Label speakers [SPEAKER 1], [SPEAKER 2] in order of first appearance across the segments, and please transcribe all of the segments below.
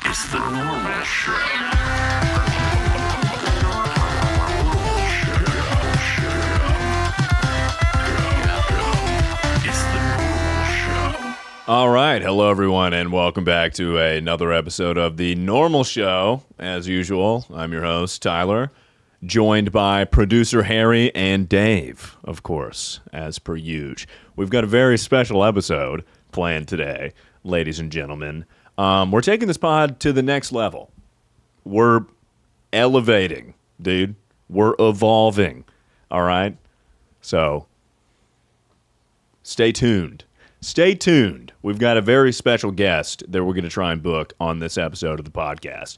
[SPEAKER 1] It's the normal show. It's the normal show. All right, hello everyone, and welcome back to another episode of the Normal Show. As usual, I'm your host Tyler, joined by producer Harry and Dave, of course, as per usual. We've got a very special episode planned today, ladies and gentlemen. We're taking this pod to the next level. We're elevating, dude. We're evolving. All right? So, stay tuned. Stay tuned. We've got a very special guest that we're going to try and book on this episode of the podcast.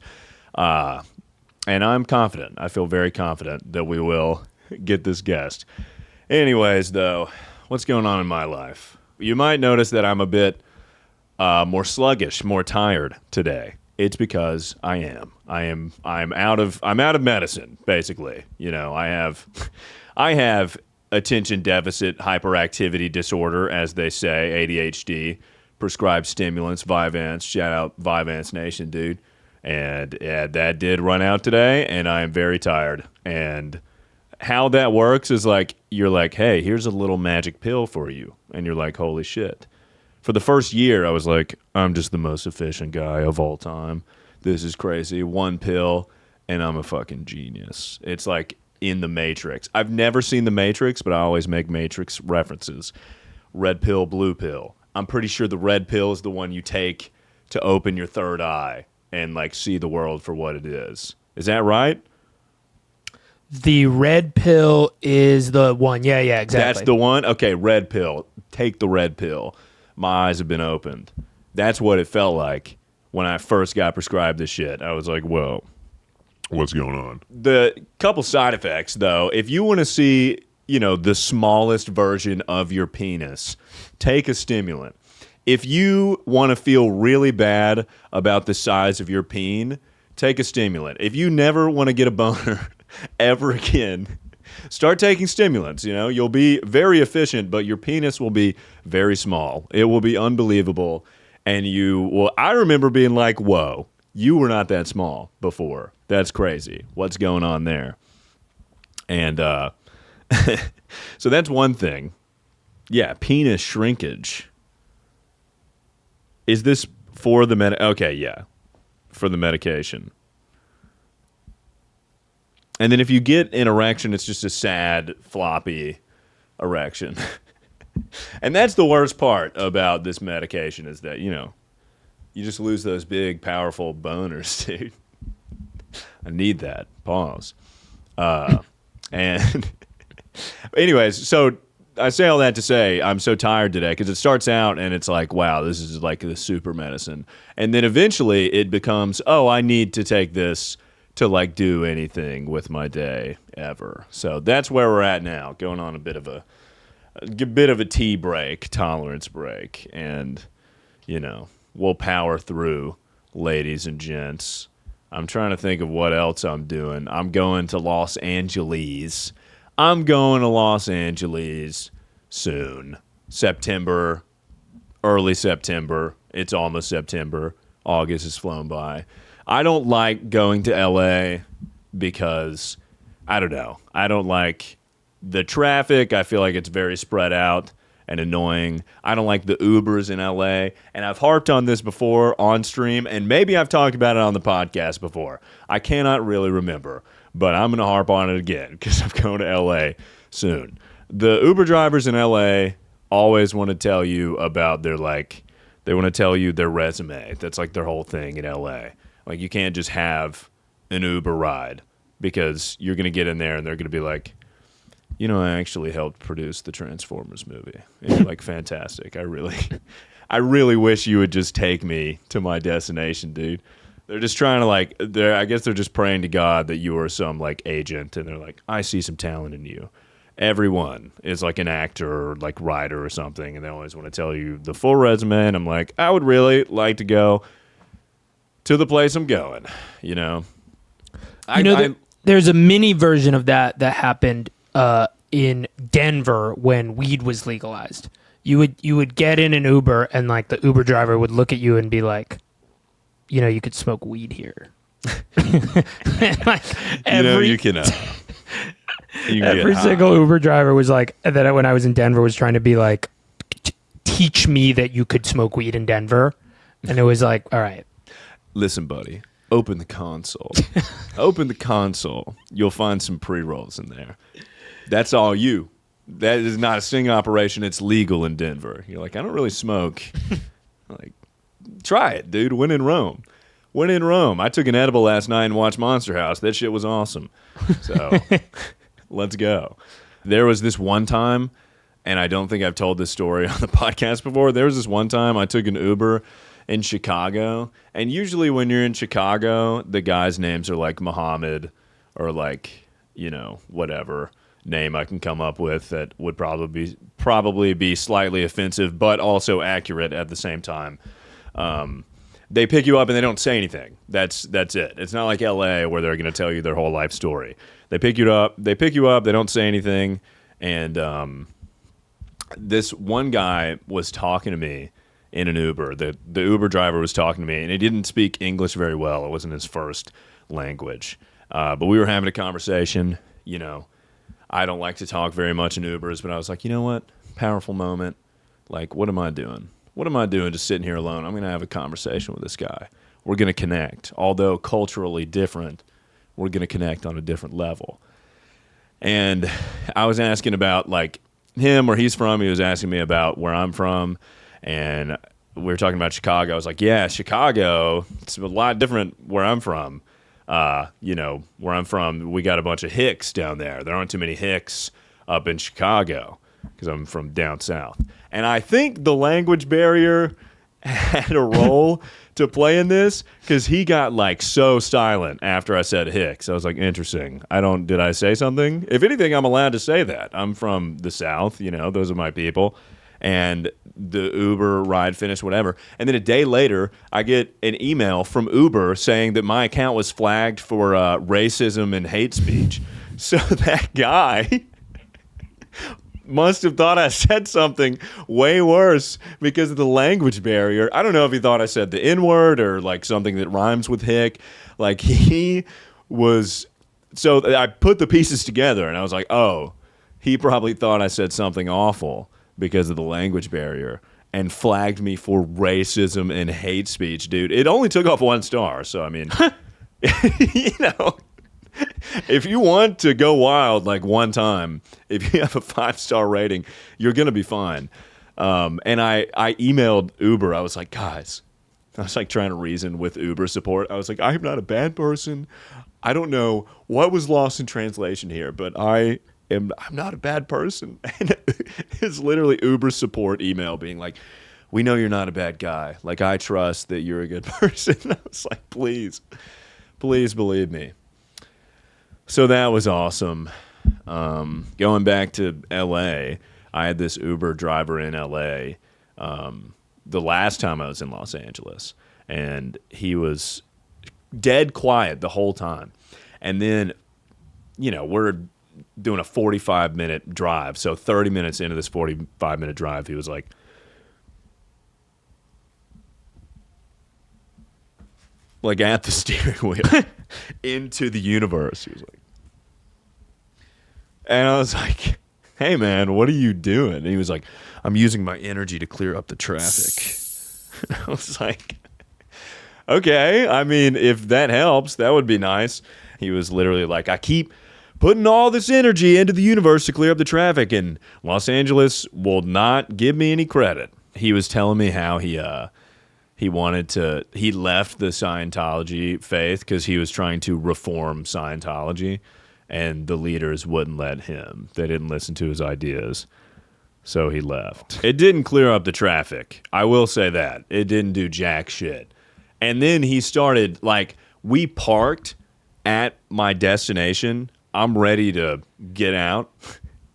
[SPEAKER 1] And I'm confident. I feel very confident that we will get this guest. Anyways, though, what's going on in my life? You might notice that I'm a bit more sluggish, more tired today. It's because I'm out of medicine, basically. You know, I have attention deficit hyperactivity disorder, as they say, ADHD, prescribed stimulants, Vyvanse. Shout out Vyvanse Nation, dude. And that did run out today, and I am very tired. And how that works is like, you're like, hey, here's a little magic pill for you. And you're like, holy shit. For the first year, I was like, I'm just the most efficient guy of all time. This is crazy. One pill, and I'm a fucking genius. It's like in The Matrix. I've never seen The Matrix, but I always make Matrix references. Red pill, blue pill. I'm pretty sure the red pill is the one you take to open your third eye and like see the world for what it is. Is that right?
[SPEAKER 2] The red pill is the one. Yeah, exactly.
[SPEAKER 1] That's the one? Okay, red pill. Take the red pill. My eyes have been opened. That's what it felt like when I first got prescribed this shit. I was like, whoa, what's going on? The couple side effects, though, if you want to see, you know, the smallest version of your penis, take a stimulant. If you want to feel really bad about the size of your peen, take a stimulant. If you never want to get a boner ever again, start taking stimulants. You know, you'll be very efficient, but your penis will be very small. It will be unbelievable. And I remember being like, whoa, you were not that small before. That's crazy. What's going on there? And so that's one thing. Yeah, penis shrinkage. Is this for the okay, yeah. For the medication. And then if you get an erection, it's just a sad, floppy erection. And that's the worst part about this medication is that, you know, you just lose those big, powerful boners, dude. I need that. Pause. And anyways, so I say all that to say I'm so tired today because it starts out and it's like, wow, this is like the super medicine. And then eventually it becomes, oh, I need to take this to like do anything with my day ever. So that's where we're at now, going on a bit of a tea break, tolerance break, and you know, we'll power through, ladies and gents. I'm trying to think of what else I'm doing. I'm going to Los Angeles. Soon. September, early September. It's almost September. August has flown by. I don't like going to LA because, I don't know, I don't like the traffic. I feel like it's very spread out and annoying. I don't like the Ubers in LA. And I've harped on this before on stream, and maybe I've talked about it on the podcast before. I cannot really remember, but I'm going to harp on it again because I'm going to LA soon. The Uber drivers in LA always want to tell you about they want to tell you their resume. That's like their whole thing in LA. Like, you can't just have an Uber ride because you're going to get in there and they're going to be like, you know, I actually helped produce the Transformers movie. And you're like, fantastic. I really wish you would just take me to my destination, dude. They're just trying to I guess they're just praying to God that you are some like agent. And they're like, I see some talent in you. Everyone is like an actor or like writer or something. And they always want to tell you the full resume. And I'm like, I would really like to go to the place I'm going, you know.
[SPEAKER 2] There's a mini version of that happened in Denver when weed was legalized. You would get in an Uber and like the Uber driver would look at you and be like, you could smoke weed here. Like,
[SPEAKER 1] you can. You can
[SPEAKER 2] every
[SPEAKER 1] get
[SPEAKER 2] single
[SPEAKER 1] high.
[SPEAKER 2] Uber driver was like, that when I was in Denver was trying to be like, teach me that you could smoke weed in Denver. And it was like, all right.
[SPEAKER 1] Listen, buddy, open the console. Open the console. You'll find some pre-rolls in there. That's all you. That is not a sting operation. It's legal in Denver. You're like, I don't really smoke. Like, try it, dude. When in Rome. When in Rome. I took an edible last night and watched Monster House. That shit was awesome. So, let's go. There was this one time, and I don't think I've told this story on the podcast before. There was this one time I took an Uber in Chicago, and usually when you're in Chicago, the guys' names are like Muhammad or like, whatever name I can come up with that would probably be slightly offensive, but also accurate at the same time. They pick you up and they don't say anything. That's it. It's not like LA where they're going to tell you their whole life story. They pick you up. They don't say anything. And this one guy was talking to me in an Uber. The Uber driver was talking to me, and he didn't speak English very well. It wasn't his first language. But we were having a conversation. I don't like to talk very much in Ubers, but I was like, you know what? Powerful moment. Like, what am I doing? What am I doing just sitting here alone? I'm going to have a conversation with this guy. We're going to connect. Although culturally different, we're going to connect on a different level. And I was asking about, like, him, where he's from. He was asking me about where I'm from. And we were talking about Chicago. I was like, yeah, Chicago, it's a lot different where I'm from. Where I'm from, we got a bunch of hicks down there. There aren't too many hicks up in Chicago because I'm from down south. And I think the language barrier had a role to play in this because he got like so silent after I said hicks. I was like, interesting. Did I say something? If anything, I'm allowed to say that. I'm from the south, those are my people. And the Uber ride finished, whatever. And then a day later, I get an email from Uber saying that my account was flagged for racism and hate speech. So that guy must have thought I said something way worse because of the language barrier. I don't know if he thought I said the N-word or like something that rhymes with hick. Like he was... So I put the pieces together and I was like, oh, he probably thought I said something awful because of the language barrier and flagged me for racism and hate speech, dude. It only took off 1 star. So, I mean, if you want to go wild like one time, if you have a 5-star rating, you're going to be fine. And I emailed Uber. I was like, guys, I was like trying to reason with Uber support. I was like, I'm not a bad person. I don't know what was lost in translation here, but I'm not a bad person. And it's literally Uber support email being like, we know you're not a bad guy. Like, I trust that you're a good person. I was like, please believe me. So that was awesome. Going back to LA, I had this Uber driver in LA the last time I was in Los Angeles, and he was dead quiet the whole time. And then, we're doing a 45-minute drive. So 30 minutes into this 45-minute drive, he was like, at the steering wheel into the universe. He was like, and I was like, hey man, what are you doing? And he was like, I'm using my energy to clear up the traffic. And I was like, okay, I mean, if that helps, that would be nice. He was literally like, I keep putting all this energy into the universe to clear up the traffic, and Los Angeles will not give me any credit. He was telling me how he left the Scientology faith because he was trying to reform Scientology, and the leaders wouldn't let him. They didn't listen to his ideas, so he left. It didn't clear up the traffic. I will say that. It didn't do jack shit. And then he started, we parked at my destination. I'm ready to get out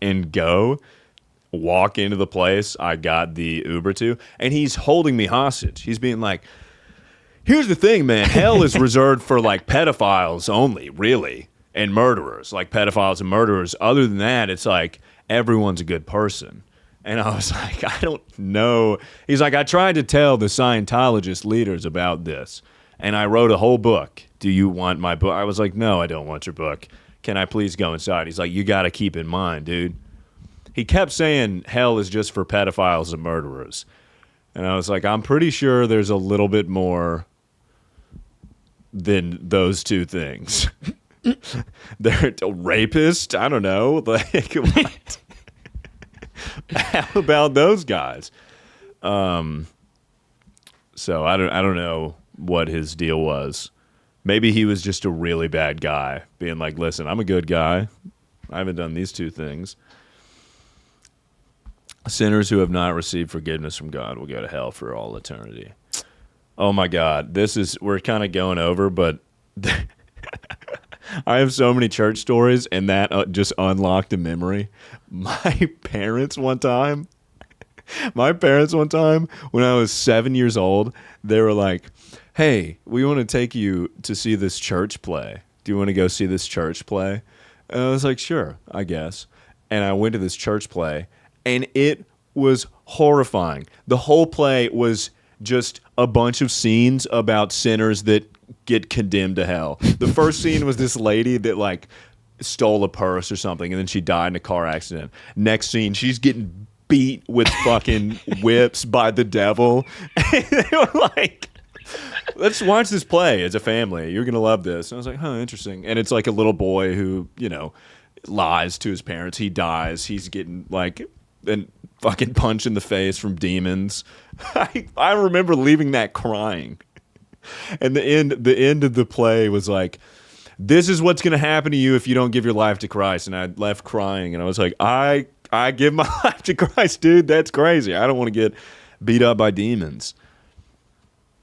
[SPEAKER 1] and go, walk into the place I got the Uber to, and he's holding me hostage. He's being like, here's the thing, man. Hell is reserved for, pedophiles only, really, and murderers, pedophiles and murderers. Other than that, it's like everyone's a good person. And I was like, I don't know. He's like, I tried to tell the Scientologist leaders about this, And I wrote a whole book. Do you want my book? I was like, no, I don't want your book. Can I please go inside? He's like, you got to keep in mind, dude. He kept saying hell is just for pedophiles and murderers. And I was like, I'm pretty sure there's a little bit more than those two things. They're a rapist? I don't know. Like, what? How about those guys? So I don't know what his deal was. Maybe he was just a really bad guy, being like, listen, I'm a good guy. I haven't done these two things. Sinners who have not received forgiveness from God will go to hell for all eternity. Oh my God. We're kind of going over, but I have so many church stories, and that just unlocked a memory. My parents one time, when I was 7 years old, they were like, hey, we want to take you to see this church play. Do you want to go see this church play? And I was like, sure, I guess. And I went to this church play, and it was horrifying. The whole play was just a bunch of scenes about sinners that get condemned to hell. The first scene was this lady that like stole a purse or something, and then she died in a car accident. Next scene, she's getting beat with fucking whips by the devil. And they were like, let's watch this play as a family. You're going to love this. And I was like, huh, interesting. And it's like a little boy who, lies to his parents. He dies. He's getting like a fucking punch in the face from demons. I remember leaving that crying. And the end of the play was like, this is what's going to happen to you if you don't give your life to Christ. And I left crying, and I was like, I give my life to Christ, dude. That's crazy. I don't want to get beat up by demons.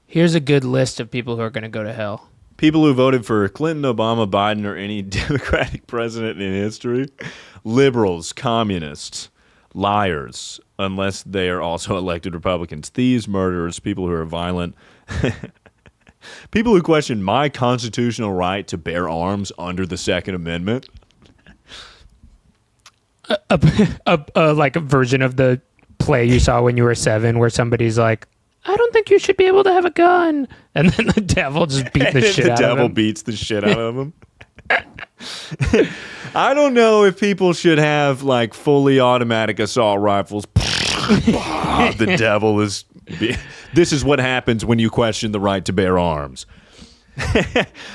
[SPEAKER 2] Here's a good list of people who are going to go to hell.
[SPEAKER 1] People who voted for Clinton, Obama, Biden, or any Democratic president in history. Liberals, communists, liars, unless they are also elected Republicans. Thieves, murderers, people who are violent. People who question my constitutional right to bear arms under the Second Amendment.
[SPEAKER 2] Like a version of the play you saw when you were 7 where somebody's like, I don't think you should be able to have a gun. And then the devil just beat the shit out of him.
[SPEAKER 1] The devil beats the shit out of him. I don't know if people should have like fully automatic assault rifles. The devil is... This is what happens when you question the right to bear arms.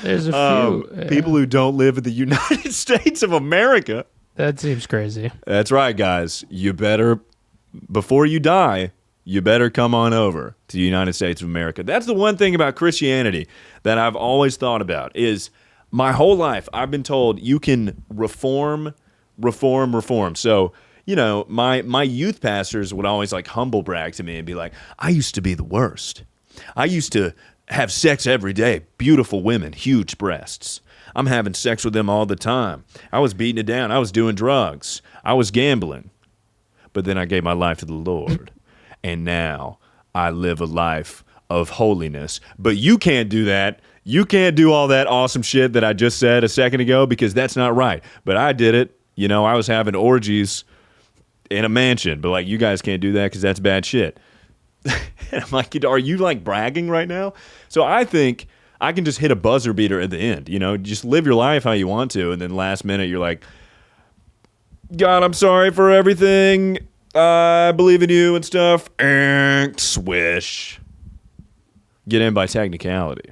[SPEAKER 2] There's a few.
[SPEAKER 1] People who don't live in the United States of America.
[SPEAKER 2] That seems crazy.
[SPEAKER 1] That's right, guys. You better, before you die, you better come on over to the United States of America. That's the one thing about Christianity that I've always thought about is my whole life I've been told you can reform. So, my youth pastors would always like humble brag to me and be like, I used to be the worst. I used to have sex every day. Beautiful women, huge breasts. I'm having sex with them all the time. I was beating it down. I was doing drugs. I was gambling. But then I gave my life to the Lord. And now I live a life of holiness. But you can't do that. You can't do all that awesome shit that I just said a second ago because that's not right. But I did it. I was having orgies in a mansion. But like, you guys can't do that because that's bad shit. And I'm like, are you like bragging right now? So I think I can just hit a buzzer beater at the end. Just live your life how you want to. And then last minute you're like, God, I'm sorry for everything. I believe in you and stuff. Swish. Get in by technicality.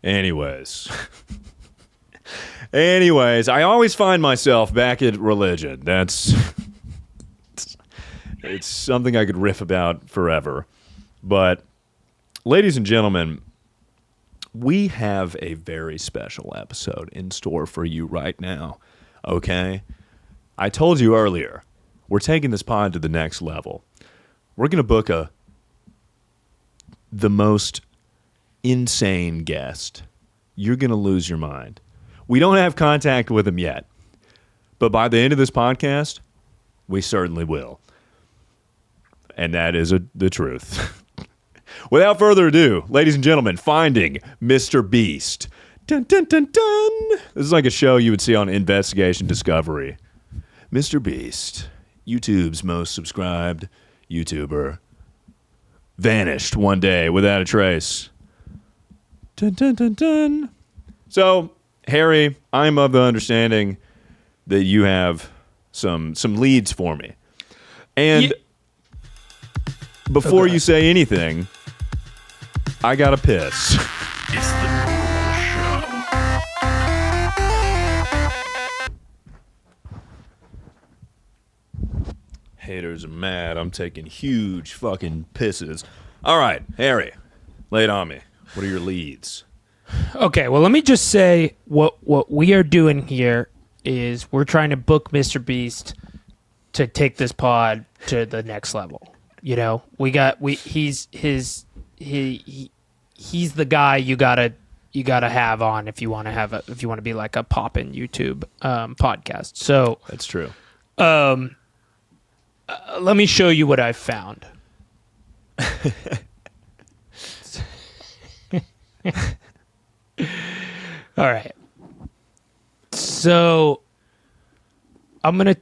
[SPEAKER 1] Anyways, I always find myself back at religion. It's something I could riff about forever. But, ladies and gentlemen, we have a very special episode in store for you right now. Okay? I told you earlier, we're taking this pod to the next level. We're going to book the most insane guest. You're going to lose your mind. We don't have contact with him yet. But by the end of this podcast, we certainly will. And that is the truth. Without further ado, ladies and gentlemen, finding MrBeast. Dun, dun, dun, dun. This is like a show you would see on Investigation Discovery. MrBeast, YouTube's most subscribed YouTuber, vanished one day without a trace. Dun, dun, dun, dun. So, Harry, I'm of the understanding that you have some leads for me. And before you say anything, I gotta piss.
[SPEAKER 3] It's the normal show.
[SPEAKER 1] Haters are mad. I'm taking huge fucking pisses. All right, Harry, lay it on me. What are your leads?
[SPEAKER 2] Okay, well, let me just say what we are doing here is we're trying to book MrBeast to take this pod to the next level. You know, he's the guy you gotta have on if you want to be like a poppin' YouTube podcast. So
[SPEAKER 1] That's true.
[SPEAKER 2] let me show you what I've found. All right. So I'm gonna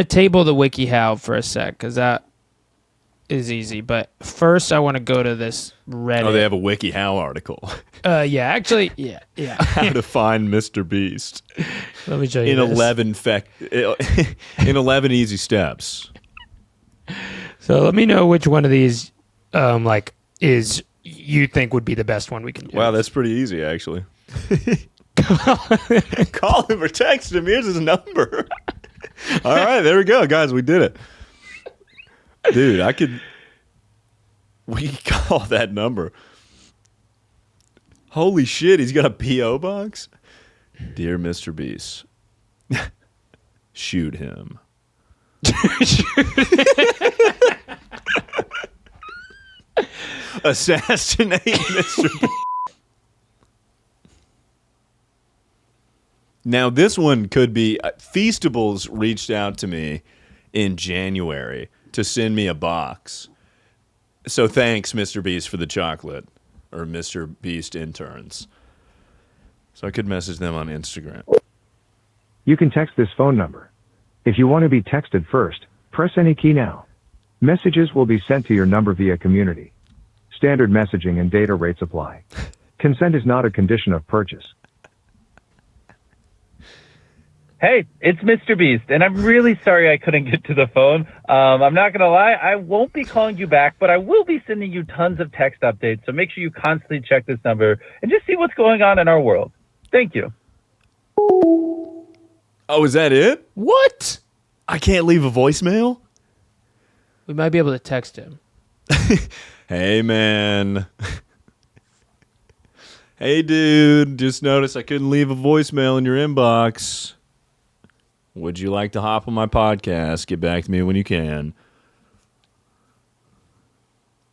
[SPEAKER 2] table the WikiHow for a sec because that is easy. But first, I want to go to this Reddit.
[SPEAKER 1] Oh, they have a WikiHow article.
[SPEAKER 2] Yeah, actually, yeah.
[SPEAKER 1] How to find Mr. Beast
[SPEAKER 2] Let me show you
[SPEAKER 1] in
[SPEAKER 2] this.
[SPEAKER 1] in 11 easy steps.
[SPEAKER 2] So let me know which one of these, is you think would be the best one we can do.
[SPEAKER 1] Wow, that's pretty easy, actually. Call him or text him. Here's his number. All right, there we go, guys. We did it, dude. We could call that number. Holy shit, he's got a PO box. Dear Mr. Beast, shoot him. Assassinate Mr. Beast. Now, this one could be... Feastables reached out to me in January to send me a box. So thanks, Mr. Beast, for the chocolate. Or Mr. Beast interns. So I could message them on Instagram.
[SPEAKER 4] You can text this phone number. If you want to be texted first, press any key now. Messages will be sent to your number via community. Standard messaging and data rates apply. Consent is not a condition of purchase.
[SPEAKER 5] Hey, it's MrBeast, and I'm really sorry I couldn't get to the phone. I'm not going to lie, I won't be calling you back, but I will be sending you tons of text updates, so make sure you constantly check this number and just see what's going on in our world. Thank you.
[SPEAKER 1] Oh, is that it?
[SPEAKER 2] What?
[SPEAKER 1] I can't leave a voicemail?
[SPEAKER 2] We might be able to text him.
[SPEAKER 1] Hey, man. Hey, dude. Just noticed I couldn't leave a voicemail in your inbox. Would you like to hop on my podcast? Get back to me when you can.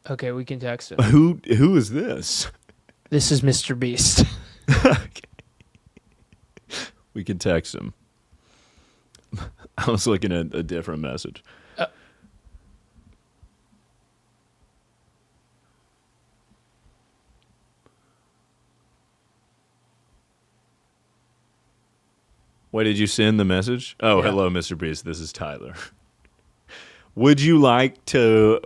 [SPEAKER 2] Okay, we can text him.
[SPEAKER 1] Who is this?
[SPEAKER 2] This is MrBeast.
[SPEAKER 1] Okay. We can text him. I was looking at a different message. Wait, did you send the message? Oh,
[SPEAKER 2] Yeah.
[SPEAKER 1] Hello, Mr. Beast. This is Tyler. Would you like to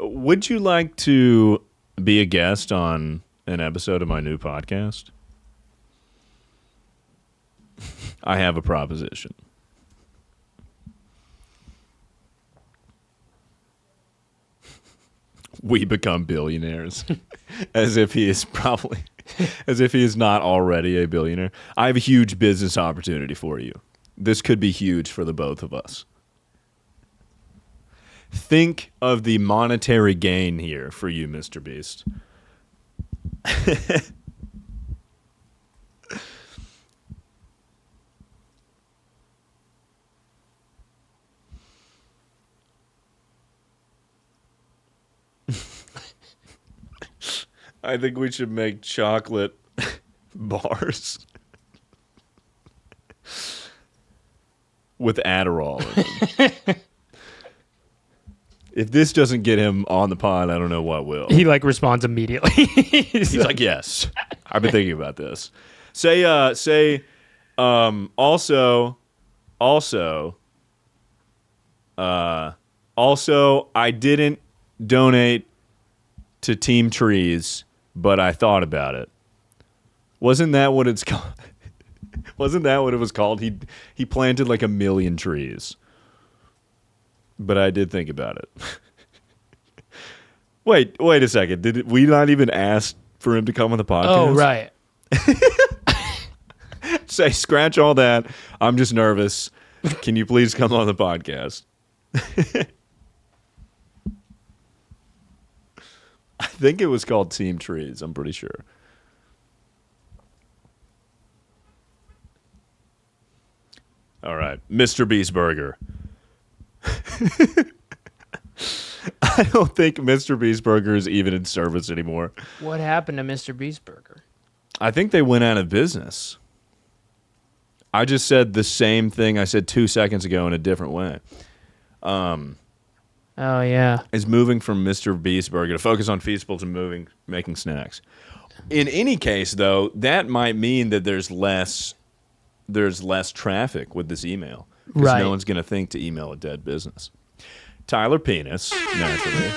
[SPEAKER 1] be a guest on an episode of my new podcast? I have a proposition. We become billionaires. As if he is not already a billionaire. I have a huge business opportunity for you. This could be huge for the both of us. Think of the monetary gain here for you, Mr. Beast. I think we should make chocolate bars with Adderall in them. If this doesn't get him on the pod, I don't know what will.
[SPEAKER 2] He responds immediately.
[SPEAKER 1] He's like, yes, I've been thinking about this. Also, I didn't donate to Team Trees, but I thought about it. Wasn't that what it's called? Wasn't that what it was called? He planted like 1 million trees. But I did think about it. Wait a second. Did we not even ask for him to come on the podcast?
[SPEAKER 2] Oh, right.
[SPEAKER 1] Say, scratch all that. I'm just nervous. Can you please come on the podcast? I think it was called Team Trees. I'm pretty sure. All right. MrBeast Burger. I don't think MrBeast Burger is even in service anymore.
[SPEAKER 2] What happened to MrBeast Burger?
[SPEAKER 1] I think they went out of business. I just said the same thing I said 2 seconds ago in a different way.
[SPEAKER 2] Oh, yeah.
[SPEAKER 1] Is moving from MrBeast Burger to focus on feasible to making snacks. In any case, though, that might mean that there's less traffic with this email. Because
[SPEAKER 2] Right.
[SPEAKER 1] no one's going to think to email a dead business. Tyler Penis, naturally.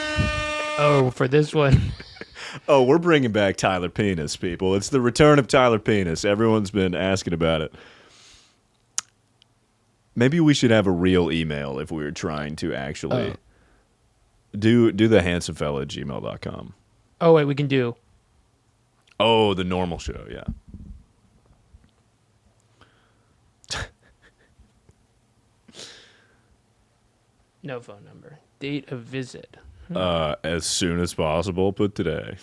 [SPEAKER 2] Oh, for this one.
[SPEAKER 1] Oh, we're bringing back Tyler Penis, people. It's the return of Tyler Penis. Everyone's been asking about it. Maybe we should have a real email if we were trying to actually do the HansumFella @gmail.com.
[SPEAKER 2] Oh, wait, we can do.
[SPEAKER 1] Oh, the normal show, yeah.
[SPEAKER 2] No phone number. Date of visit.
[SPEAKER 1] As soon as possible, but today.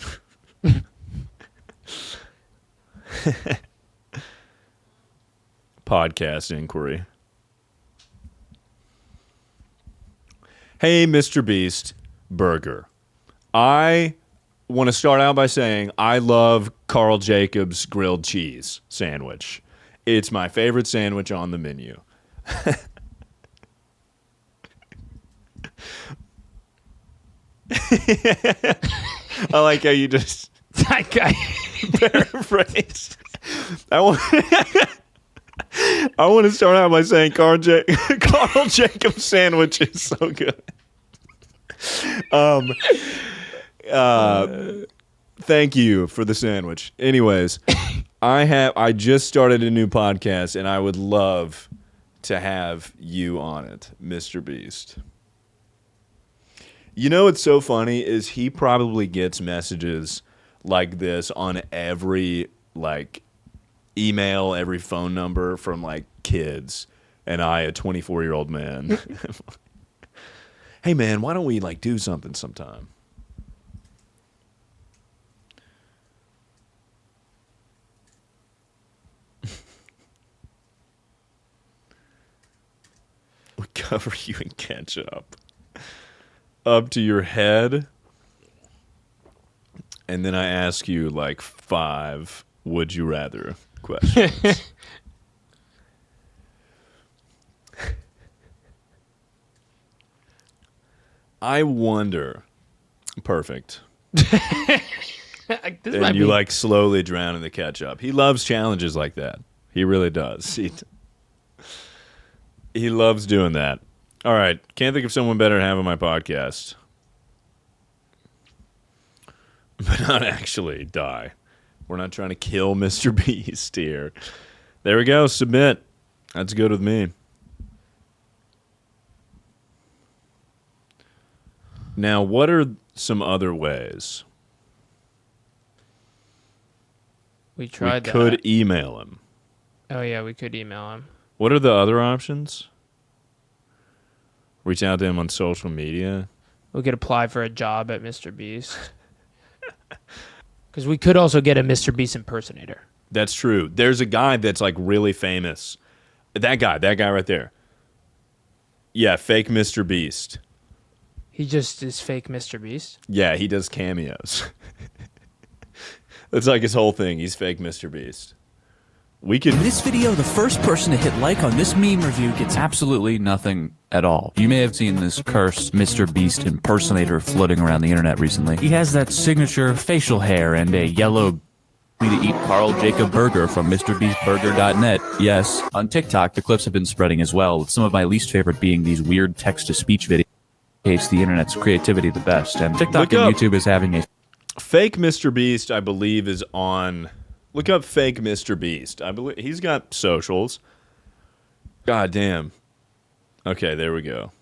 [SPEAKER 1] Podcast inquiry. Hey, MrBeast Burger. I want to start out by saying I love Carl Jacobs grilled cheese sandwich. It's my favorite sandwich on the menu. I like how you just
[SPEAKER 2] That guy.
[SPEAKER 1] paraphrased. I want to start out by saying Carl Jacobs sandwich is so good. Thank you for the sandwich. Anyways, I just started a new podcast and I would love to have you on it, MrBeast. You know what's so funny is he probably gets messages like this on every email, every phone number from kids, and I, a 24-year-old man. Hey man, why don't we do something sometime? We cover you in ketchup up to your head, and then I ask you 5 would you rather questions. I wonder. Perfect.
[SPEAKER 2] This
[SPEAKER 1] And
[SPEAKER 2] might
[SPEAKER 1] you
[SPEAKER 2] be-
[SPEAKER 1] slowly drown in the ketchup. He loves challenges like that. He really does. He loves doing that. All right. Can't think of someone better to have on my podcast. But not actually die. We're not trying to kill MrBeast here. There we go. Submit. That's good with me. Now, what are some other ways
[SPEAKER 2] We tried
[SPEAKER 1] we
[SPEAKER 2] that.
[SPEAKER 1] could email him?
[SPEAKER 2] Oh, yeah, we could email him.
[SPEAKER 1] What are the other options? Reach out to him on social media.
[SPEAKER 2] We could apply for a job at MrBeast. Because we could also get a MrBeast impersonator.
[SPEAKER 1] That's true. There's a guy that's really famous. That guy right there. Yeah, fake MrBeast.
[SPEAKER 2] He just is fake MrBeast.
[SPEAKER 1] Yeah, he does cameos. That's his whole thing. He's fake MrBeast. We could.
[SPEAKER 6] In this video, the first person to hit like on this meme review gets absolutely nothing at all. You may have seen this cursed MrBeast impersonator floating around the internet recently. He has that signature facial hair and a yellow to eat Carl Jacob Burger from MrBeastBurger.net. Yes, on TikTok, the clips have been spreading as well, with some of my least favorite being these weird text-to-speech videos. The internet's creativity the best, and TikTok
[SPEAKER 1] Look
[SPEAKER 6] and
[SPEAKER 1] up.
[SPEAKER 6] YouTube is having a
[SPEAKER 1] Fake MrBeast, I believe, is on Look up fake Mr. Beast. I believe he's got socials. God damn. Okay, there we go.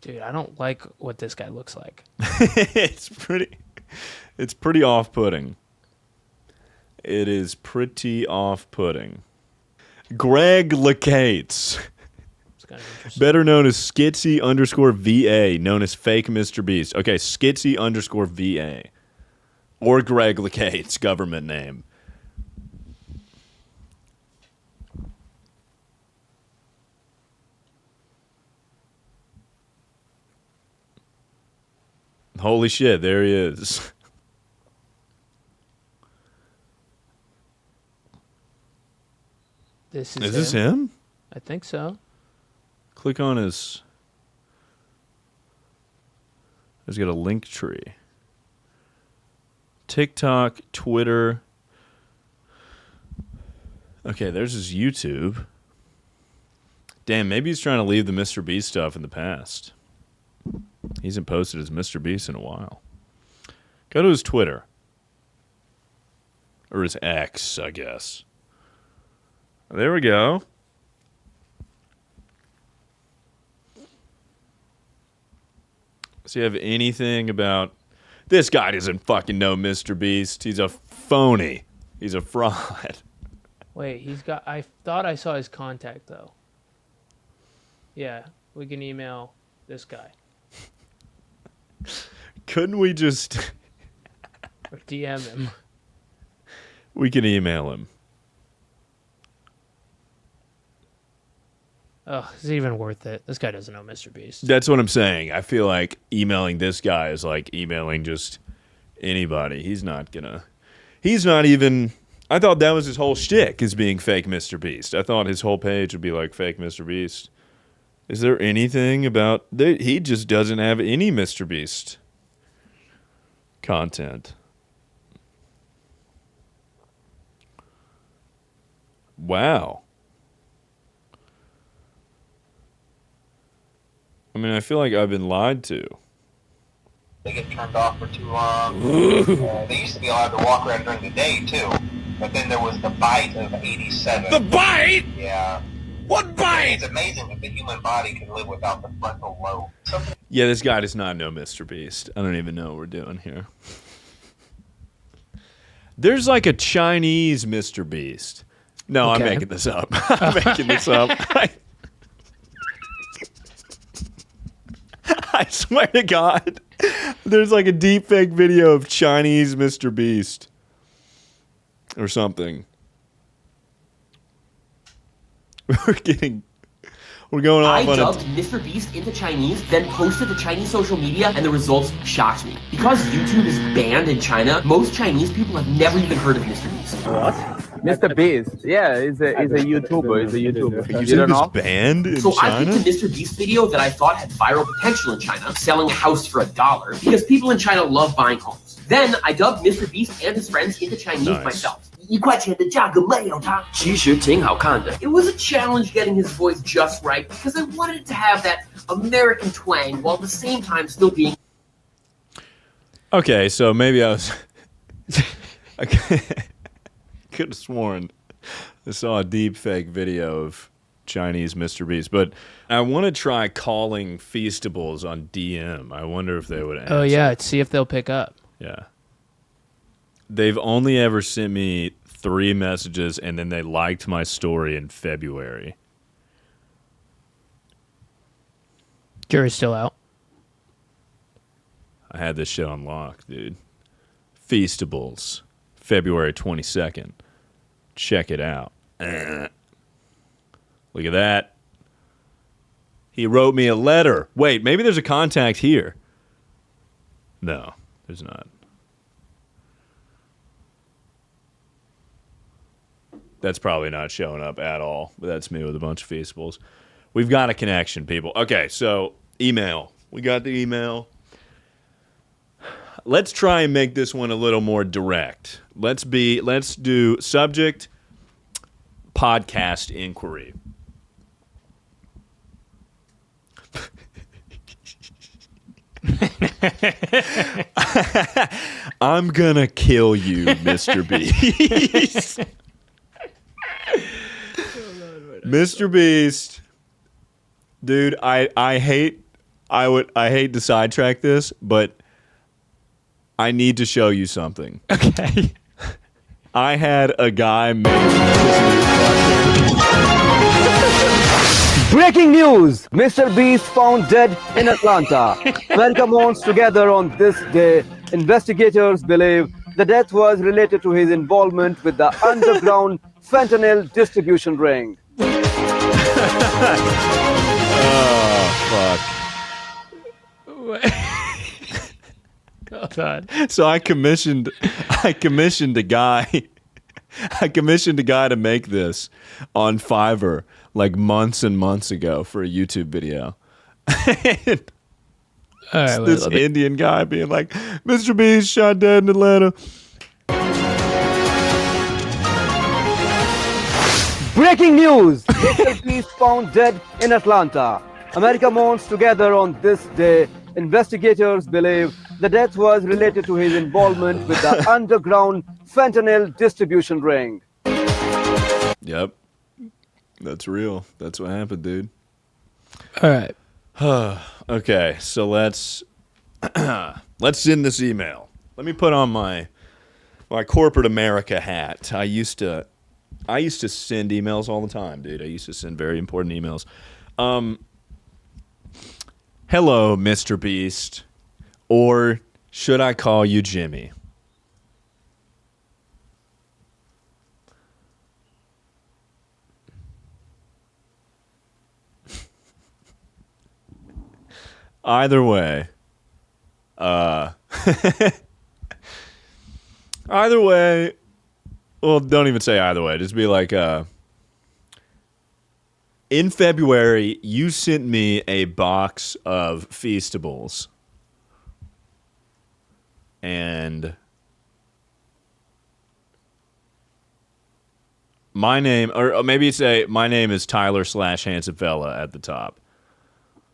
[SPEAKER 2] Dude, I don't like what this guy looks like.
[SPEAKER 1] it's pretty off-putting. It is pretty off-putting. Greg Lacates,
[SPEAKER 2] It's kind of interesting.
[SPEAKER 1] better known as Skitsy_VA, known as fake Mr. Beast. Okay, Skitsy_VA. Or Greg Lacates, government name. Holy shit, there he is.
[SPEAKER 2] This
[SPEAKER 1] Is this him?
[SPEAKER 2] I think so.
[SPEAKER 1] Click on his... He's got a link tree. TikTok, Twitter. Okay, there's his YouTube. Damn, maybe he's trying to leave the Mr. Beast stuff in the past. He hasn't posted his Mr. Beast in a while. Go to his Twitter. Or his X, I guess. There we go. Does he have anything about... This guy doesn't fucking know Mr. Beast. He's a phony. He's a fraud.
[SPEAKER 2] Wait, he's got. I thought I saw his contact though. Yeah, we can email this guy
[SPEAKER 1] Couldn't we just...
[SPEAKER 2] or DM him.
[SPEAKER 1] We can email him.
[SPEAKER 2] Oh, is it even worth it? This guy doesn't know Mr. Beast.
[SPEAKER 1] That's what I'm saying. I feel like emailing this guy is like emailing just anybody. He's not even... I thought that was his whole shtick, is being fake Mr. Beast. I thought his whole page would be like fake Mr. Beast. Is there anything about... He just doesn't have any Mr. Beast content. Wow. I mean, I feel like I've been lied to.
[SPEAKER 7] They get turned off for too long. They used to be allowed to walk around during the day, too. But then there was the bite of 87.
[SPEAKER 3] The bite?
[SPEAKER 7] Yeah.
[SPEAKER 3] What bite?
[SPEAKER 7] It's amazing that the human body can live without the frontal lobe. Something
[SPEAKER 1] Yeah, this guy does not know Mr. Beast. I don't even know what we're doing here. There's like a Chinese Mr. Beast. No, I'm
[SPEAKER 2] Okay.
[SPEAKER 1] making this up. I'm making this up. I swear to God, there's like a deep fake video of Chinese Mr. Beast or something. We're going
[SPEAKER 8] I
[SPEAKER 1] off on
[SPEAKER 8] dubbed
[SPEAKER 1] a...
[SPEAKER 8] Mr. Beast into Chinese, then posted to Chinese social media, and the results shocked me. Because YouTube is banned in China, most Chinese people have never even heard of Mr. Beast.
[SPEAKER 9] Mr. Beast, yeah, he's a YouTuber. He's a YouTuber.
[SPEAKER 1] You
[SPEAKER 9] You
[SPEAKER 1] said
[SPEAKER 9] don't
[SPEAKER 1] this
[SPEAKER 9] know?
[SPEAKER 1] banned in
[SPEAKER 8] So I
[SPEAKER 1] China?
[SPEAKER 8] picked a Mr. Beast video that I thought had viral potential in China, selling a house for $1, because people in China love buying homes. Then I dubbed Mr. Beast and his friends into Chinese
[SPEAKER 1] Nice.
[SPEAKER 8] myself. 1块钱的价格没有它，其实挺好看的。It was a challenge getting his voice just right because I wanted it to have that American twang while at the same time still being
[SPEAKER 1] Okay, so maybe I was... I could have sworn I saw a deep fake video of Chinese Mr. Beast, but I want to try calling Feastables on DM. I wonder if they would answer.
[SPEAKER 2] Oh yeah, see if they'll pick up.
[SPEAKER 1] Yeah. They've only ever sent me 3 messages, and then they liked my story in February.
[SPEAKER 2] Jury's still out.
[SPEAKER 1] I had this shit on lock, dude. Feastables, February 22nd. Check it out. Look at that. He wrote me a letter. Wait, maybe there's a contact here. No, there's not. That's probably not showing up at all, but that's me with a bunch of Feastables. We've got a connection, people. Okay, so email. We got the email. Let's try and make this one a little more direct. Let's do subject, podcast inquiry. I'm gonna kill you, Mr. Beast. Mr. Beast, dude, I hate to sidetrack this, but I need to show you something.
[SPEAKER 2] Okay.
[SPEAKER 1] I had a guy make this new
[SPEAKER 10] Breaking news! Mr. Beast found dead in Atlanta. America mourns together on this day. Investigators believe the death was related to his involvement with the underground fentanyl distribution ring.
[SPEAKER 1] Oh, fuck.
[SPEAKER 2] Hold on.
[SPEAKER 1] So I commissioned a guy. I commissioned a guy to make this on Fiverr like months and months ago for a YouTube video. And
[SPEAKER 2] All right,
[SPEAKER 1] this Indian guy being like, Mr. Beast shot dead in Atlanta.
[SPEAKER 10] Breaking news! Mr. Beast found dead in Atlanta. America mourns together on this day. Investigators believe the death was related to his involvement with the underground fentanyl distribution ring.
[SPEAKER 1] Yep. That's real. That's what happened, dude.
[SPEAKER 2] All right.
[SPEAKER 1] Okay, so let's send this email. Let me put on my corporate America hat. I used to send emails all the time, dude. I used to send very important emails. Hello, Mr. Beast. Or should I call you Jimmy? Either way. Either way. Well, don't even say either way. Just be like, in February, you sent me a box of Feastables. And my name, or maybe say my name is Tyler / HansumFella at the top.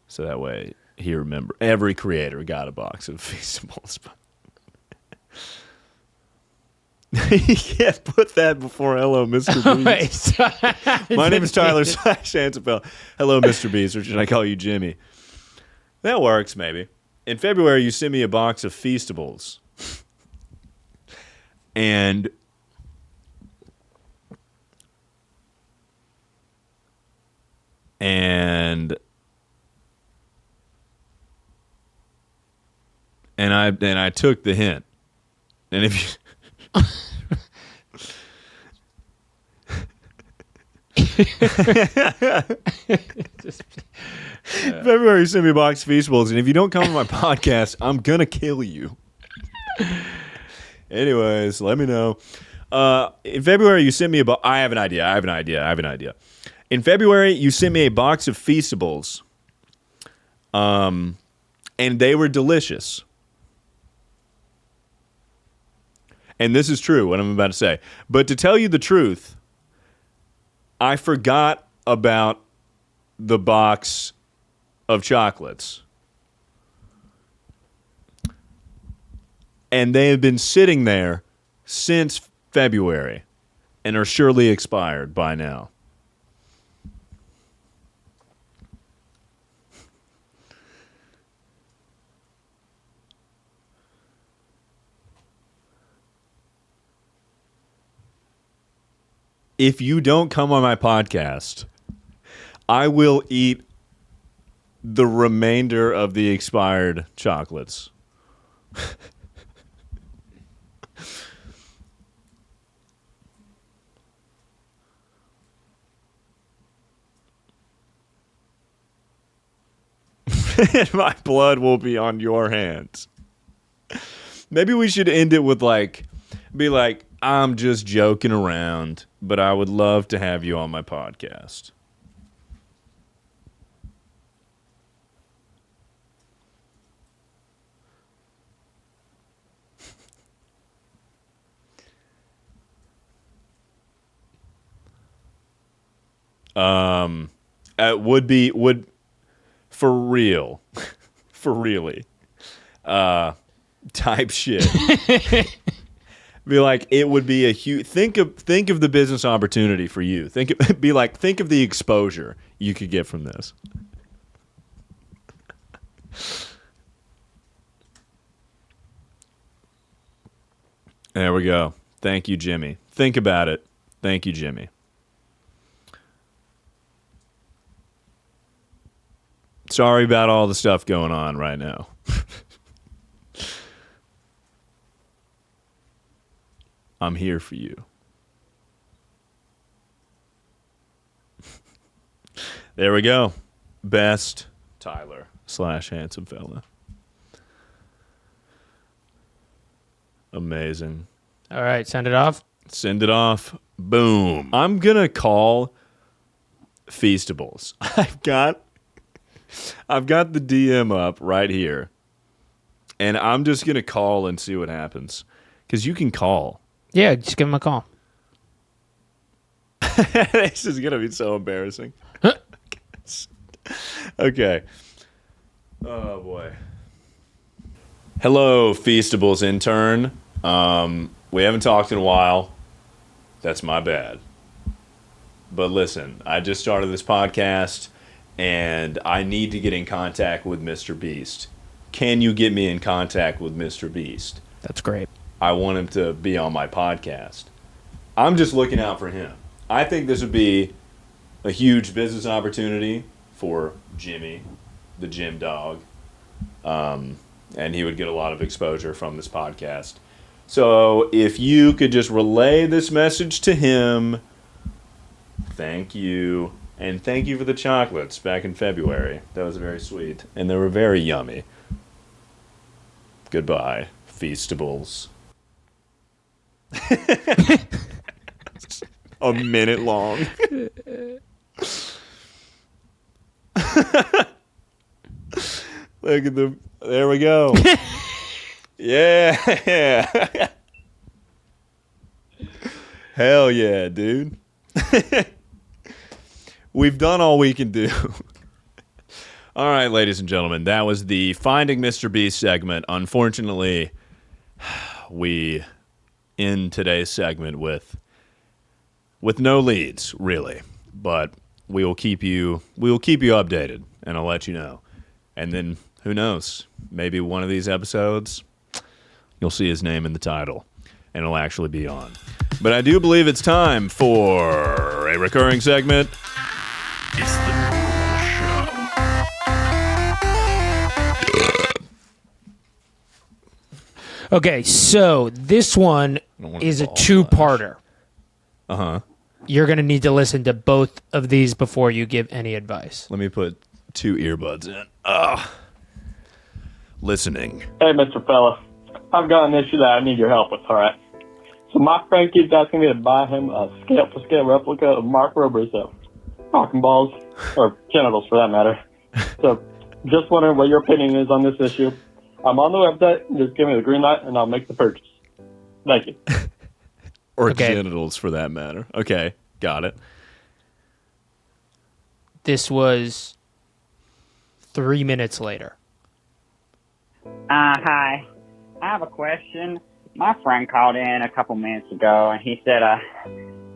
[SPEAKER 1] So that way he remember. Every creator got a box of Feastables. You can't put that before hello, Mr. Beast. My name is Tyler / HansumFella. Hello, Mr. Beast, or should I call you Jimmy? That works, maybe. In February, you sent me a box of Feastables. And I took the hint. And if you February, you sent me a box of Feastables, and if you don't come to my podcast, I'm gonna kill you. Anyways, let me know. In February, you sent me a box. I have an idea. In February, you sent me a box of Feastables, and they were delicious. And this is true, what I'm about to say. But to tell you the truth, I forgot about the box of chocolates. And they have been sitting there since February and are surely expired by now. If you don't come on my podcast, I will eat the remainder of the expired chocolates. And my blood will be on your hands. Maybe we should end it with be like, I'm just joking around, but I would love to have you on my podcast. Would for real, for really. type shit. Be like, it would be a huge. Think of the business opportunity for you. Think of the exposure you could get from this. There we go. Thank you, Jimmy. Think about it. Thank you, Jimmy. Sorry about all the stuff going on right now. I'm here for you. There we go. Best Tyler / HansumFella. Amazing.
[SPEAKER 2] All right, send it off.
[SPEAKER 1] Send it off. Boom. I'm going to call Feastables. I've got the DM up right here. And I'm just going to call and see what happens. Because you can call.
[SPEAKER 2] Yeah, just give him a call.
[SPEAKER 1] This is going to be so embarrassing. Okay. Oh, boy. Hello, Feastables intern. We haven't talked in a while. That's my bad. But listen, I just started this podcast, and I need to get in contact with MrBeast. Can you get me in contact with MrBeast?
[SPEAKER 2] That's great.
[SPEAKER 1] I want him to be on my podcast. I'm just looking out for him. I think this would be a huge business opportunity for Jimmy, the gym dog. And he would get a lot of exposure from this podcast. So if you could just relay this message to him, thank you. And thank you for the chocolates back in February. That was very sweet. And they were very yummy. Goodbye, Feastables. A minute long. Look at the. There we go. Yeah. Hell yeah, dude. We've done all we can do. All right, ladies and gentlemen, that was the Finding MrBeast segment. Unfortunately, we end today's segment with no leads, really. But we will keep you updated, and I'll let you know. And then who knows? Maybe one of these episodes, you'll see his name in the title, and it'll actually be on. But I do believe it's time for a recurring segment.
[SPEAKER 3] It's the
[SPEAKER 2] Okay, so this one is a two-parter.
[SPEAKER 1] Uh-huh.
[SPEAKER 2] You're going to need to listen to both of these before you give any advice.
[SPEAKER 1] Let me put 2 earbuds in. Listening.
[SPEAKER 11] Hey, MrFella. I've got an issue that I need your help with, all right? So my friend keeps asking me to buy him a scale-for-scale replica of Mark Rober's talking balls, or genitals for that matter. So just wondering what your opinion is on this issue. I'm on the website. Just give me the green light, and I'll make the purchase. Thank you.
[SPEAKER 1] Or genitals, for that matter. Okay, got it.
[SPEAKER 2] This was 3 minutes later.
[SPEAKER 12] Hi. I have a question. My friend called in a couple minutes ago, and he said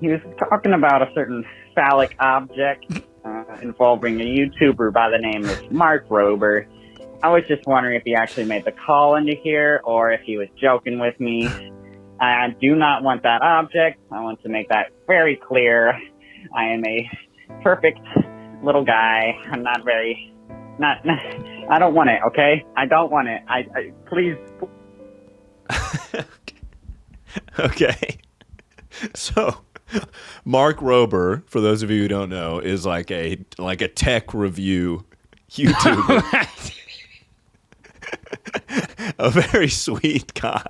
[SPEAKER 12] he was talking about a certain phallic object involving a YouTuber by the name of Mark Rober. I was just wondering if he actually made the call into here, or if he was joking with me. I do not want that object. I want to make that very clear. I am a perfect little guy. I'm not very... I don't want it, okay? I don't want it. I please...
[SPEAKER 1] Okay. So, Mark Rober, for those of you who don't know, is like a tech review YouTuber. A very sweet guy.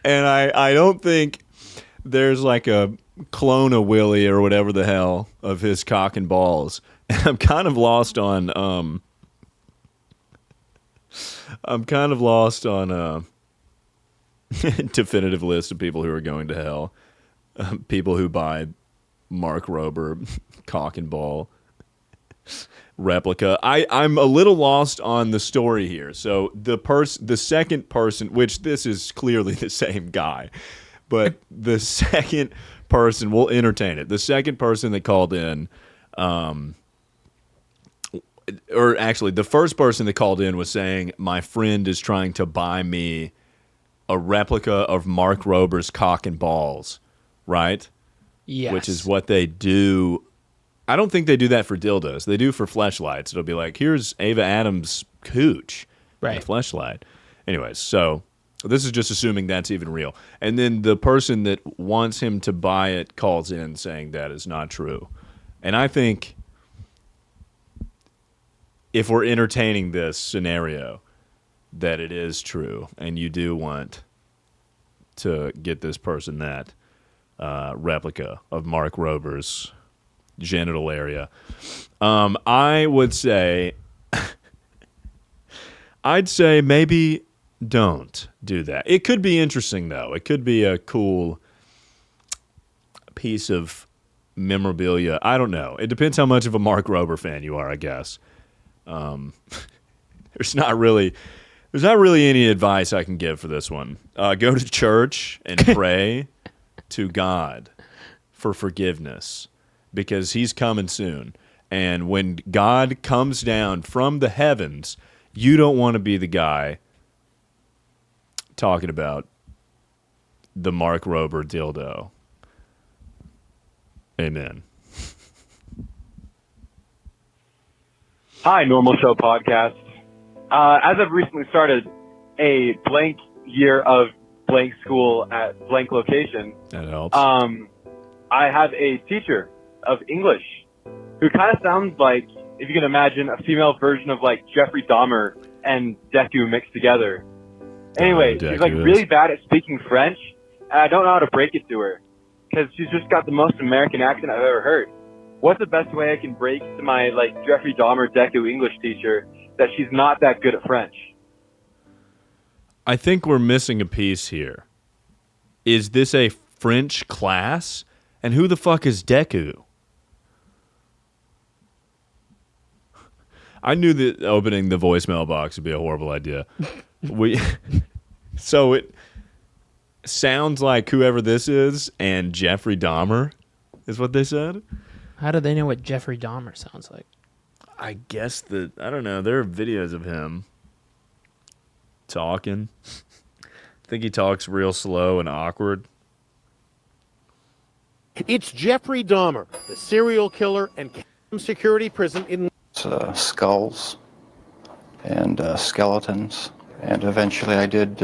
[SPEAKER 1] And I don't think there's like a clone of Willie or whatever the hell of his cock and balls. And I'm kind of lost on definitive list of people who are going to hell. People who buy Mark Rober cock and ball replica. I'm a little lost on the story here. So the second person, which this is clearly the same guy, but the second person, we'll entertain it. The second person that called in, or actually the first person that called in was saying, my friend is trying to buy me a replica of Mark Rober's cock and balls, right?
[SPEAKER 2] Yes.
[SPEAKER 1] Which is what they do. I don't think they do that for dildos. They do for fleshlights. It'll be like, here's Ava Adams' cooch,
[SPEAKER 2] right?
[SPEAKER 1] A fleshlight. Anyways, so this is just assuming that's even real. And then the person that wants him to buy it calls in saying that is not true. And I think if we're entertaining this scenario, that it is true, and you do want to get this person that replica of Mark Rober's genital area. I would say, I'd say maybe don't do that. It could be interesting, though. It could be a cool piece of memorabilia. I don't know. It depends how much of a Mark Rober fan you are, I guess. There's not really any advice I can give for this one. Go to church and pray to God for forgiveness, because he's coming soon. And when God comes down from the heavens, you don't want to be the guy talking about the Mark Rober dildo. Amen.
[SPEAKER 13] Hi, Normal Show Podcast. As I've recently started a blank year of blank school at blank location,
[SPEAKER 1] that helps.
[SPEAKER 13] I have a teacher of English who kind of sounds like, if you can imagine, a female version of like Jeffrey Dahmer and Deku mixed together. Anyway, she's like really bad at speaking French, and I don't know how to break it to her because she's just got the most American accent I've ever heard. What's the best way I can break to my like Jeffrey Dahmer Deku English teacher that she's not that good at French?
[SPEAKER 1] I think we're missing a piece here. Is this a French class? And who the fuck is Deku? I knew that opening the voicemail box would be a horrible idea. So it sounds like whoever this is and Jeffrey Dahmer is what they said.
[SPEAKER 2] How do they know what Jeffrey Dahmer sounds like?
[SPEAKER 1] I guess I don't know. There are videos of him talking. I think he talks real slow and awkward.
[SPEAKER 14] It's Jeffrey Dahmer, the serial killer and security prison in...
[SPEAKER 15] Skulls and skeletons. And eventually I did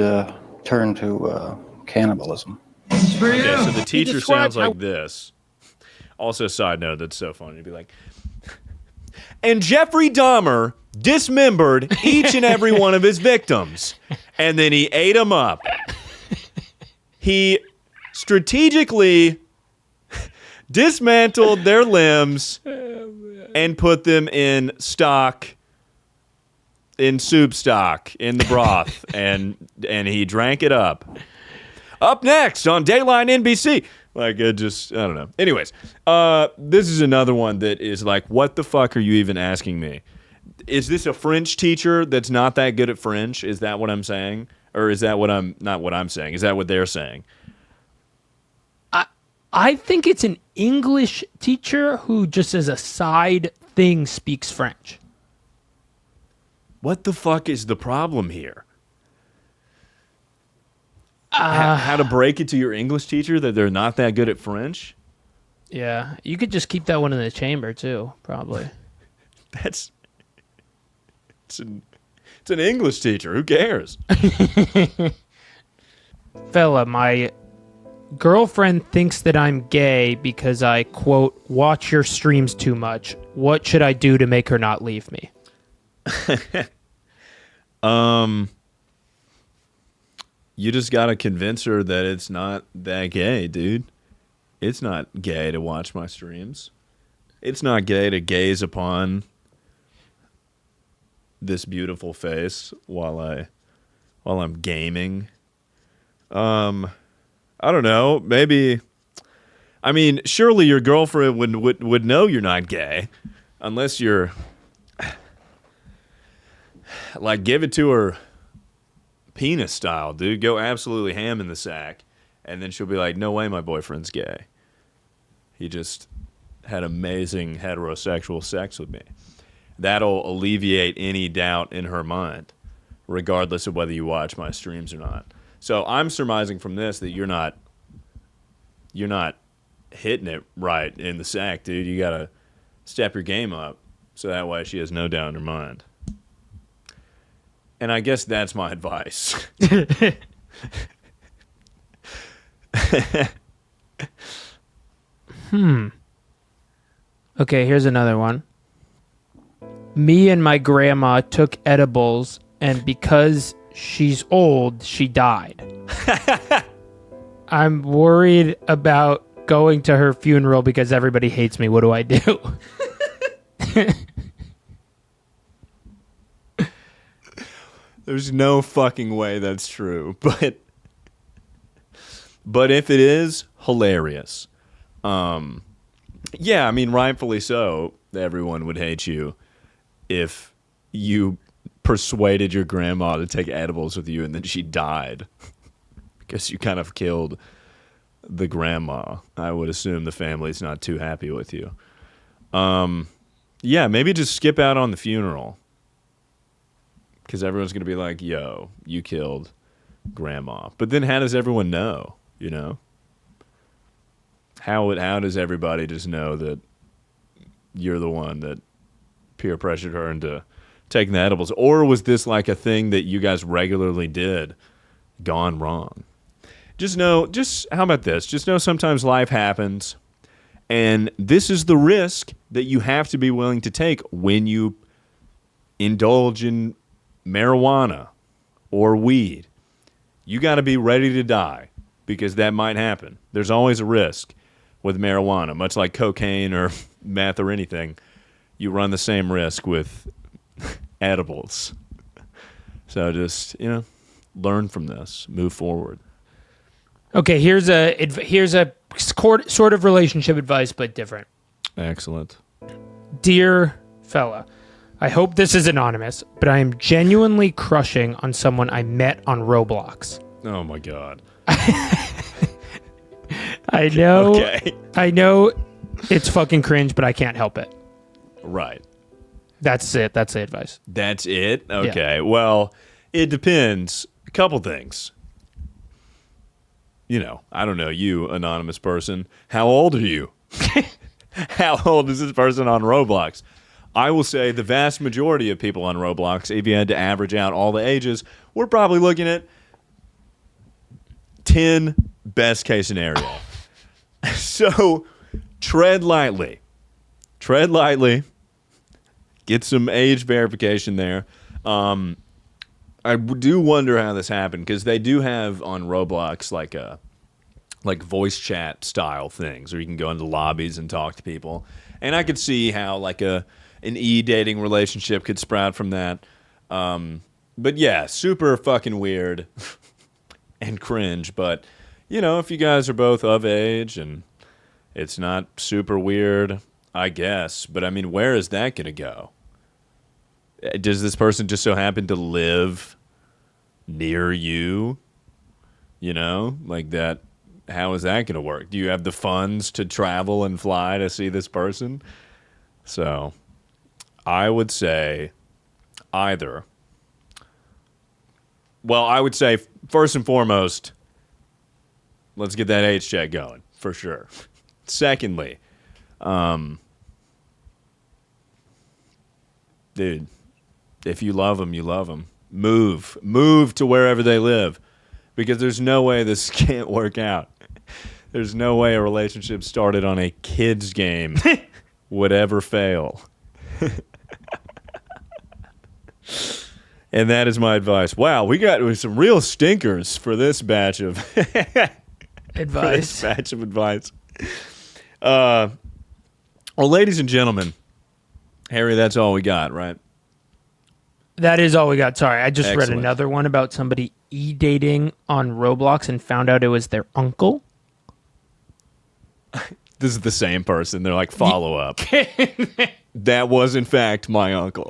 [SPEAKER 15] turn to cannibalism.
[SPEAKER 1] Okay, so the teacher sounds like this. Also, side note, that's so funny to be like, and Jeffrey Dahmer dismembered each and every one of his victims, and then he ate them up. He strategically dismantled their limbs and put them in stock, in soup stock, in the broth, and he drank it up. Up next on Dayline NBC. Like, it just, I don't know. Anyways, this is another one that is like, what the fuck are you even asking me? Is this a French teacher that's not that good at French? Is that what I'm saying? Or is that not what I'm saying? Is that what they're saying?
[SPEAKER 2] I think it's an English teacher who just as a side thing speaks French.
[SPEAKER 1] What the fuck is the problem here? How to break it to your English teacher that they're not that good at French?
[SPEAKER 2] Yeah, you could just keep that one in the chamber too, probably.
[SPEAKER 1] It's an English teacher. Who cares?
[SPEAKER 2] Fella, my girlfriend thinks that I'm gay because I, quote, watch your streams too much. What should I do to make her not leave me?
[SPEAKER 1] You just got to convince her that it's not that gay, dude. It's not gay to watch my streams. It's not gay to gaze upon this beautiful face while I'm gaming. I don't know. Maybe. I mean, surely your girlfriend would know you're not gay. unless you're like, give it to her penis style, dude. Go absolutely ham in the sack, and then she'll be like, no way my boyfriend's gay. He just had amazing heterosexual sex with me. That'll alleviate any doubt in her mind, regardless of whether you watch my streams or not. So I'm surmising from this that you're not hitting it right in the sack, dude. You gotta step your game up so that way she has no doubt in her mind. And I guess that's my advice.
[SPEAKER 2] Okay, here's another one. Me and my grandma took edibles, and because she's old, she died. I'm worried about going to her funeral because everybody hates me. What do I do?
[SPEAKER 1] There's no fucking way that's true, but if it is, hilarious. Yeah, I mean, rightfully so. Everyone would hate you if you persuaded your grandma to take edibles with you and then she died because you kind of killed the grandma. I would assume the family's not too happy with you. Yeah, maybe just skip out on the funeral because everyone's going to be like, yo, you killed grandma. But then how does everyone know, you know? How does everybody just know that you're the one that peer pressured her into taking the edibles? Or was this like a thing that you guys regularly did gone wrong? How about this? Just know sometimes life happens, and this is the risk that you have to be willing to take when you indulge in marijuana or weed. You got to be ready to die because that might happen. There's always a risk with marijuana, much like cocaine or meth or anything. You run the same risk with edibles. So just, learn from this, move forward.
[SPEAKER 2] Okay, here's a sort of relationship advice, but different.
[SPEAKER 1] Excellent.
[SPEAKER 2] Dear fella, I hope this is anonymous, but I am genuinely crushing on someone I met on Roblox.
[SPEAKER 1] Oh my God.
[SPEAKER 2] I know.
[SPEAKER 1] Okay.
[SPEAKER 2] I know it's fucking cringe, but I can't help it.
[SPEAKER 1] Right.
[SPEAKER 2] That's it. That's the advice.
[SPEAKER 1] That's it? Okay.
[SPEAKER 2] Yeah.
[SPEAKER 1] Well, it depends. A couple things. I don't know, you, anonymous person. How old are you? How old is this person on Roblox? I will say the vast majority of people on Roblox, if you had to average out all the ages, we're probably looking at 10 best case scenario. So tread lightly. Tread lightly. Get some age verification there. I do wonder how this happened because they do have on Roblox like voice chat style things where you can go into lobbies and talk to people. And I could see how like an e-dating relationship could sprout from that. But yeah, super fucking weird and cringe. But, if you guys are both of age and it's not super weird, I guess. But I mean, where is that going to go? Does this person just so happen to live near you? Like that. How is that going to work? Do you have the funds to travel and fly to see this person? So I would say either. Well, I would say first and foremost, let's get that age check going for sure. Secondly, dude, if you love them, you love them. Move to wherever they live, because there's no way this can't work out. There's no way a relationship started on a kid's game would ever fail. And that is my advice. Wow, we got some real stinkers for this batch of
[SPEAKER 2] advice.
[SPEAKER 1] Well, ladies and gentlemen, Harry, that's all we got, right?
[SPEAKER 2] That is all we got. Sorry, I just
[SPEAKER 1] Excellent.
[SPEAKER 2] read another one about somebody e-dating on Roblox and found out it was their uncle.
[SPEAKER 1] This is the same person. They're like, follow up. That was, in fact, my uncle.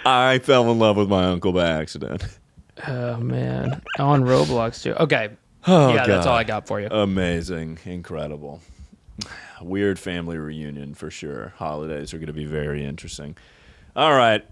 [SPEAKER 1] I fell in love with my uncle by accident.
[SPEAKER 2] Oh, man. On Roblox, too. Okay.
[SPEAKER 1] Oh,
[SPEAKER 2] yeah, that's
[SPEAKER 1] God.
[SPEAKER 2] all I got for you.
[SPEAKER 1] Amazing. Incredible. Weird family reunion for sure. Holidays are going to be very interesting. All right.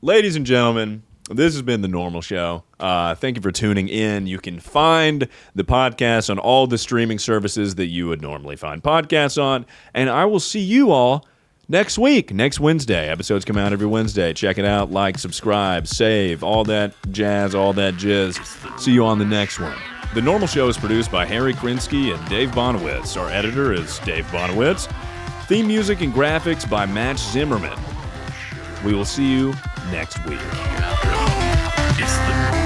[SPEAKER 1] Ladies and gentlemen, this has been The Normal Show. Thank you for tuning in. You can find the podcast on all the streaming services that you would normally find podcasts on. And I will see you all next week, next Wednesday. Episodes come out every Wednesday. Check it out. Like, subscribe, save, all that jazz, all that jizz. See you on the next one. The Normal Show is produced by Harry Krinsky and Dave Bonowitz. Our editor is Dave Bonowitz. Theme music and graphics by Matt Zimmerman. We will see you next week.
[SPEAKER 3] It's the